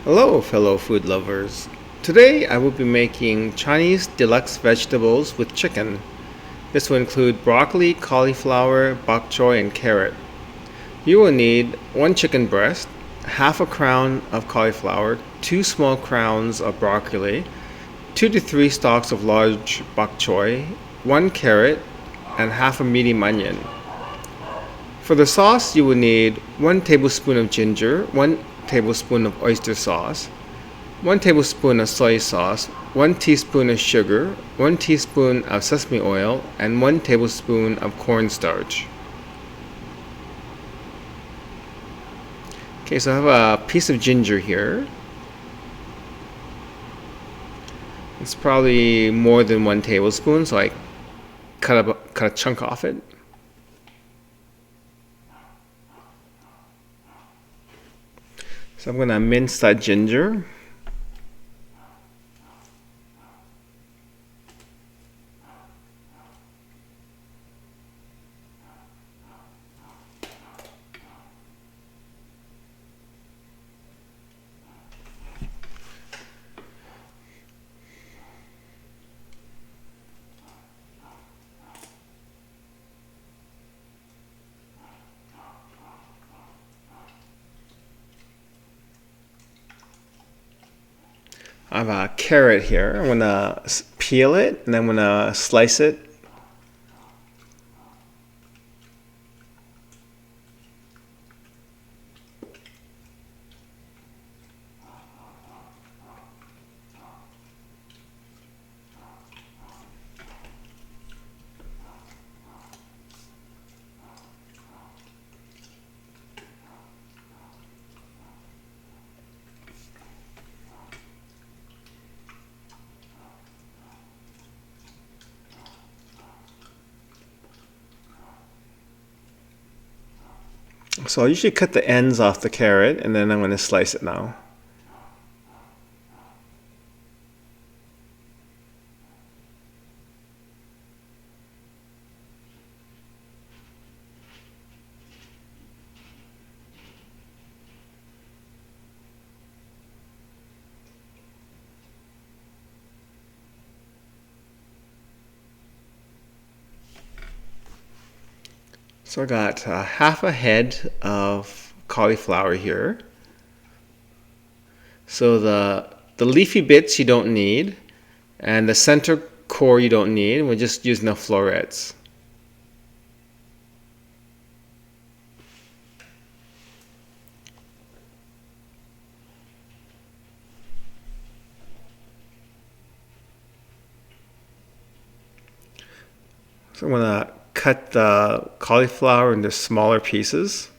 Hello, fellow food lovers. Today I will be making Chinese deluxe vegetables with chicken. This will include broccoli, cauliflower, bok choy, and carrot. You will need one chicken breast, half a crown of cauliflower, two small crowns of broccoli, 2 to 3 stalks of large bok choy, one carrot, and half a medium onion. For the sauce, you will need 1 tablespoon of ginger, 1 tablespoon of oyster sauce, 1 tablespoon of soy sauce, 1 teaspoon of sugar, 1 teaspoon of sesame oil, and 1 tablespoon of cornstarch. Okay, so I have a piece of ginger here. It's probably more than 1 tablespoon, so I cut a chunk off it. So I'm going to mince that ginger. I have a carrot here. I'm going to peel it and I'm going to slice it. So I usually cut the ends off the carrot and then I'm going to slice it now. So I got half a head of cauliflower here. So the leafy bits you don't need, and the center core you don't need. We're just using the florets. So I'm gonna cut the cauliflower into smaller pieces.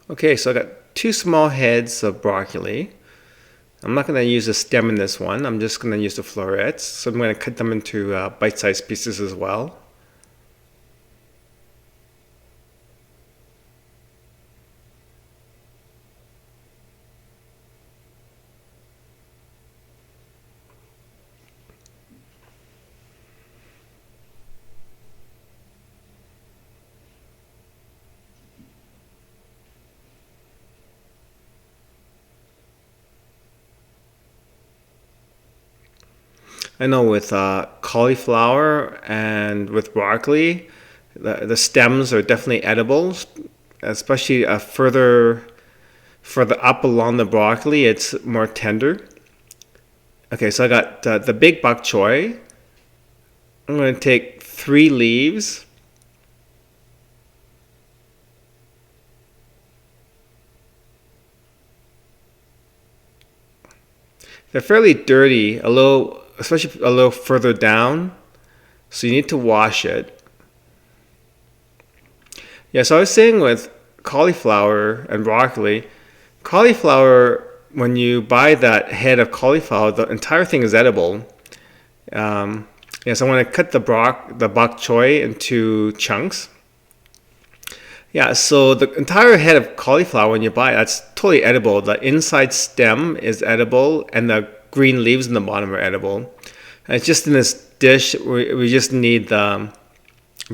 Okay, so I got 2 small heads of broccoli. I'm not going to use a stem in this one. I'm just going to use the florets. So I'm going to cut them into bite-sized pieces as well. I know with cauliflower and with broccoli, the stems are definitely edibles, especially further up along the broccoli, it's more tender. Okay, so I got the big bok choy. I'm going to take 3 leaves. They're fairly dirty, a little, especially a little further down. So you need to wash it. Yeah, so I was saying with cauliflower and broccoli, cauliflower, when you buy that head of cauliflower, the entire thing is edible. Yeah, so I'm going to cut the bok choy into chunks. Yeah, so the entire head of cauliflower, when you buy it, that's totally edible. The inside stem is edible, and the green leaves in the bottom are edible. And it's just in this dish, we just need the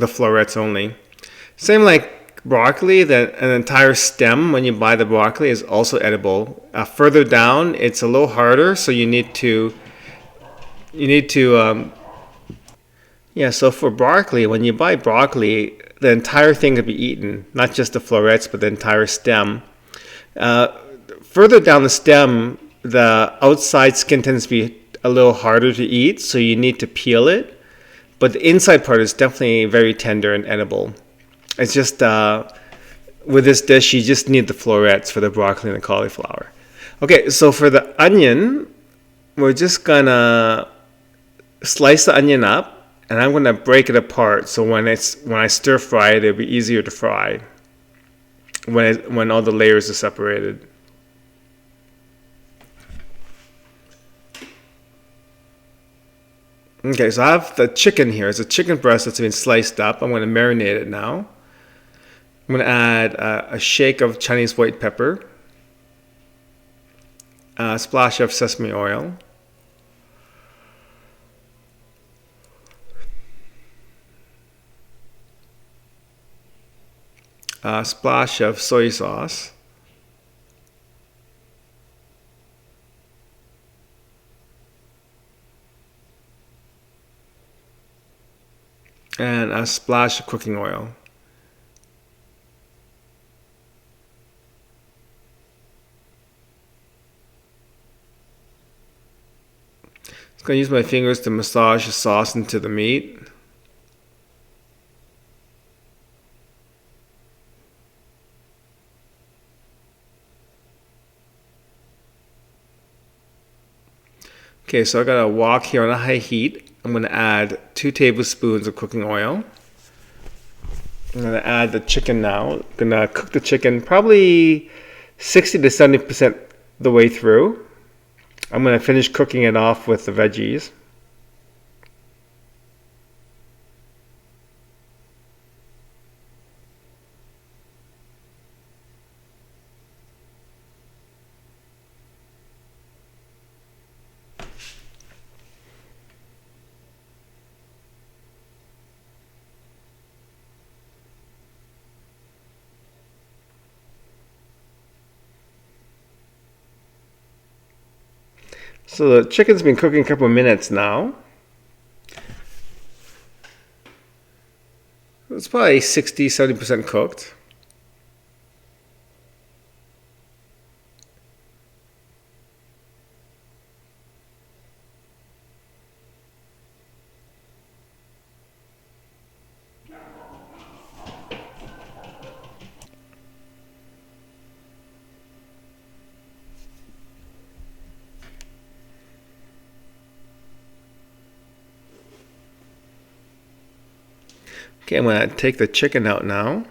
florets only. Same like broccoli, an entire stem when you buy the broccoli is also edible. Further down, it's a little harder, so you need to yeah. So for broccoli, when you buy broccoli, the entire thing could be eaten, not just the florets, but the entire stem. Further down the stem, the outside skin tends to be a little harder to eat, so you need to peel it. But the inside part is definitely very tender and edible. It's just with this dish, you just need the florets for the broccoli and the cauliflower. Okay, so for the onion, we're just gonna slice the onion up, and I'm gonna break it apart. So when I stir fry it, it'll be easier to fry when all the layers are separated. Okay, so I have the chicken here. It's a chicken breast that's been sliced up. I'm going to marinate it now. I'm going to add a shake of Chinese white pepper, a splash of sesame oil, a splash of soy sauce, and a splash of cooking oil. I'm going to use my fingers to massage the sauce into the meat. Okay, so I got a wok here on a high heat. I'm going to add 2 tablespoons of cooking oil. I'm going to add the chicken now. I'm going to cook the chicken probably 60 to 70% the way through. I'm going to finish cooking it off with the veggies. So the chicken's been cooking a couple of minutes now. It's probably 60-70% cooked. Okay, I'm going to take the chicken out now.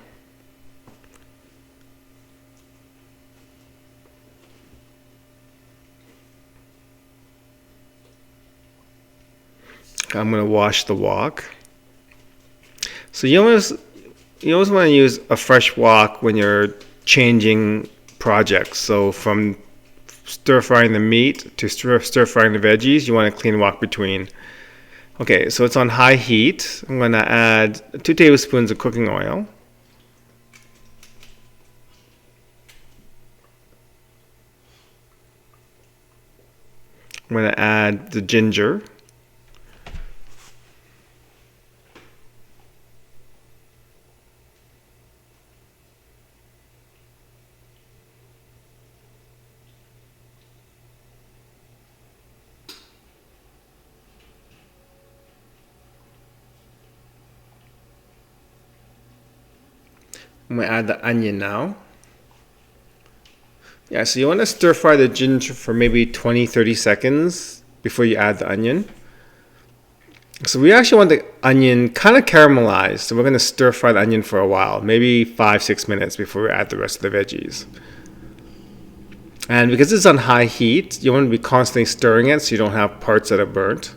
I'm going to wash the wok. So you always want to use a fresh wok when you're changing projects. So from stir frying the meat to stir frying the veggies, you want a clean wok between. Okay, so it's on high heat. I'm going to add 2 tablespoons of cooking oil. I'm going to add the ginger. I'm going to add the onion now. Yeah, so you want to stir fry the ginger for maybe 20-30 seconds before you add the onion. So we actually want the onion kind of caramelized, so we're going to stir fry the onion for a while, maybe 5-6 minutes before we add the rest of the veggies. And because it's on high heat, you want to be constantly stirring it so you don't have parts that are burnt.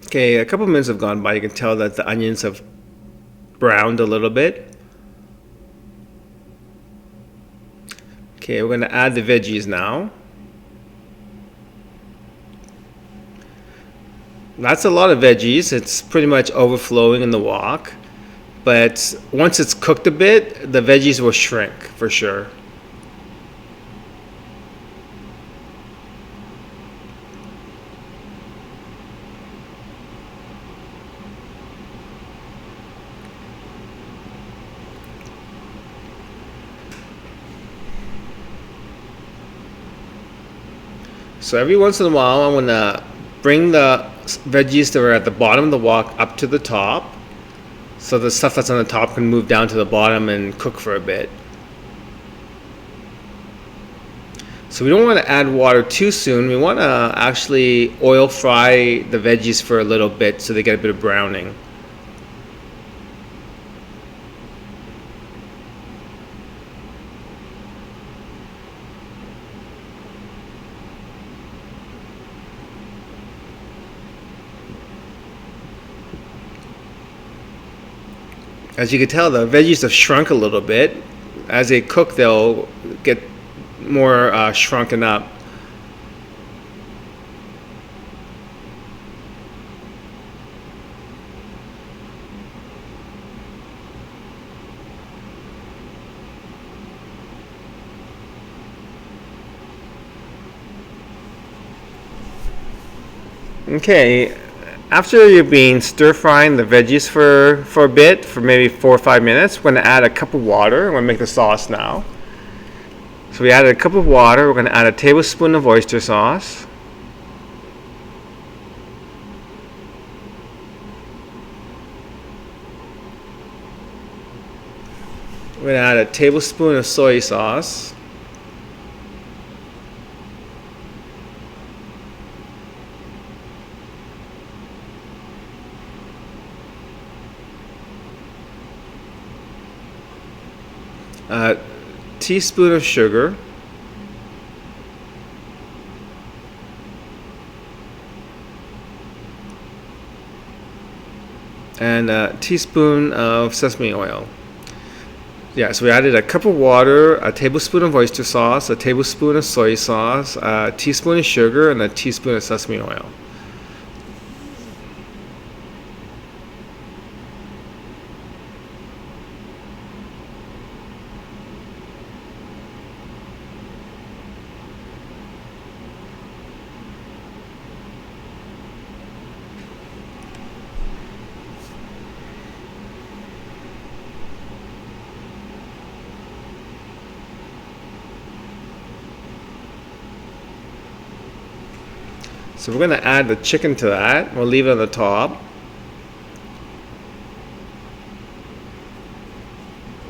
Okay, a couple minutes have gone by. You can tell that the onions have browned a little bit. Okay, we're going to add the veggies now. That's a lot of veggies. It's pretty much overflowing in the wok. But once it's cooked a bit, the veggies will shrink for sure. So every once in a while, I'm gonna bring the veggies that are at the bottom of the wok up to the top, so the stuff that's on the top can move down to the bottom and cook for a bit. So we don't want to add water too soon. We want to actually oil fry the veggies for a little bit so they get a bit of browning. As you can tell, the veggies have shrunk a little bit. As they cook, they'll get more shrunken up. Okay, after you've been stir frying the veggies for a bit, for maybe 4 or 5 minutes, we're going to add a cup of water. We're going to make the sauce now. So we added a cup of water. We're going to add a tablespoon of oyster sauce. We're going to add a tablespoon of soy sauce. A teaspoon of sugar. And a teaspoon of sesame oil. Yeah, so we added a cup of water, a tablespoon of oyster sauce, a tablespoon of soy sauce, a teaspoon of sugar, and a teaspoon of sesame oil. So we're going to add the chicken to that. We'll leave it on the top.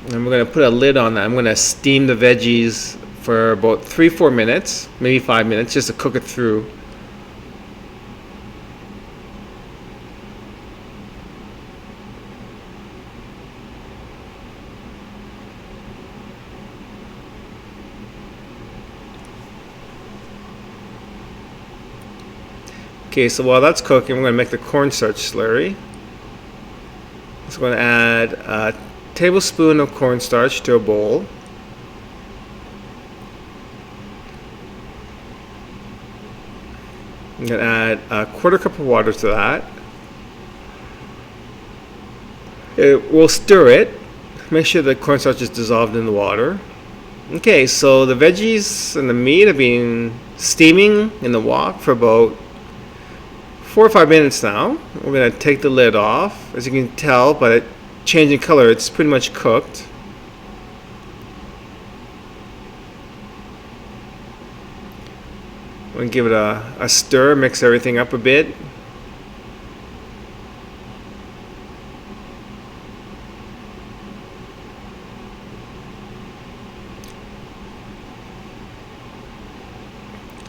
And we're going to put a lid on that. I'm going to steam the veggies for about 3-4 minutes, maybe 5 minutes, just to cook it through. Okay, so while that's cooking, we're going to make the cornstarch slurry. So we're going to add a tablespoon of cornstarch to a bowl. I'm going to add a 1/4 cup of water to that. We'll stir it Make sure the cornstarch is dissolved in the water. Okay, so the veggies and the meat have been steaming in the wok for about 4 or 5 minutes now. We're going to take the lid off. As you can tell by it changing color, it's pretty much cooked. We're going to give it a stir, mix everything up a bit.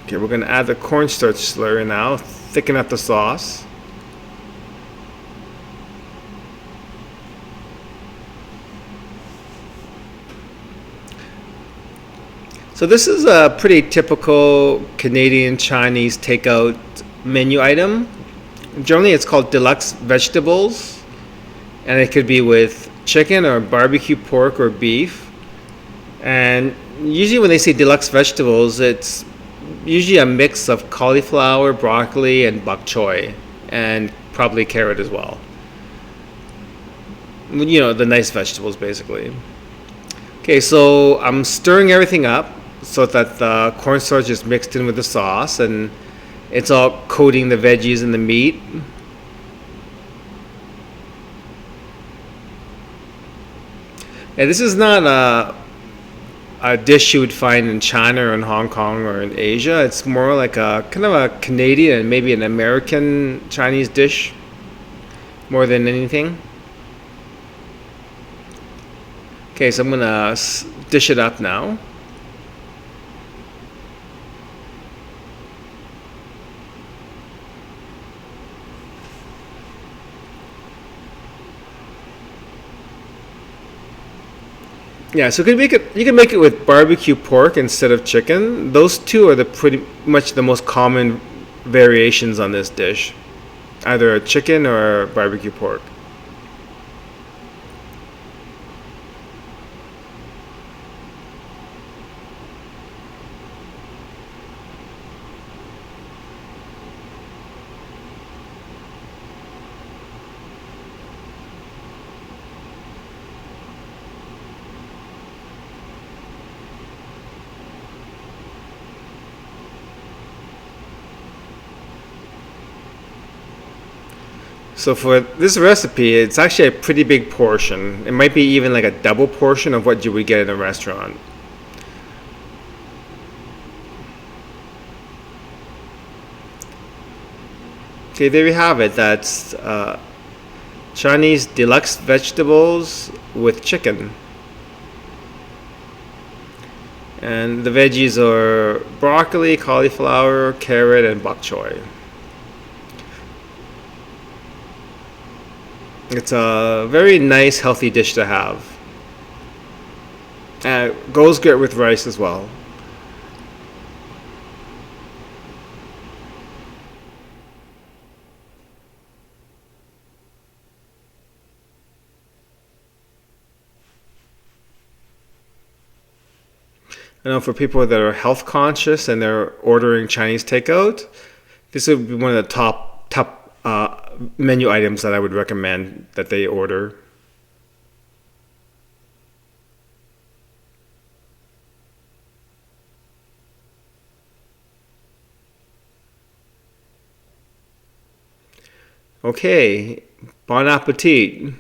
Okay, we're going to add the cornstarch slurry now, thicken up the sauce. So this is a pretty typical Canadian Chinese takeout menu item. Generally it's called Deluxe Vegetables, and it could be with chicken or barbecue pork or beef. And usually when they say Deluxe Vegetables, it's usually a mix of cauliflower, broccoli, and bok choy, and probably carrot as well. You know, the nice vegetables basically. Okay, so I'm stirring everything up so that the cornstarch is mixed in with the sauce and it's all coating the veggies and the meat. And this is not a dish you would find in China or in Hong Kong or in Asia. It's more like a kind of a Canadian and maybe an American Chinese dish more than anything. Okay, so I'm gonna dish it up now. Yeah, so you can make it with barbecue pork instead of chicken. Those two are the pretty much the most common variations on this dish. Either a chicken or barbecue pork. So for this recipe, it's actually a pretty big portion. It might be even like a double portion of what you would get in a restaurant. Okay, there you have it. That's Chinese deluxe vegetables with chicken. And the veggies are broccoli, cauliflower, carrot, and bok choy. It's a very nice, healthy dish to have. Goes good with rice as well. I know for people that are health conscious and they're ordering Chinese takeout, this would be one of the top menu items that I would recommend that they order. Okay, bon appetit.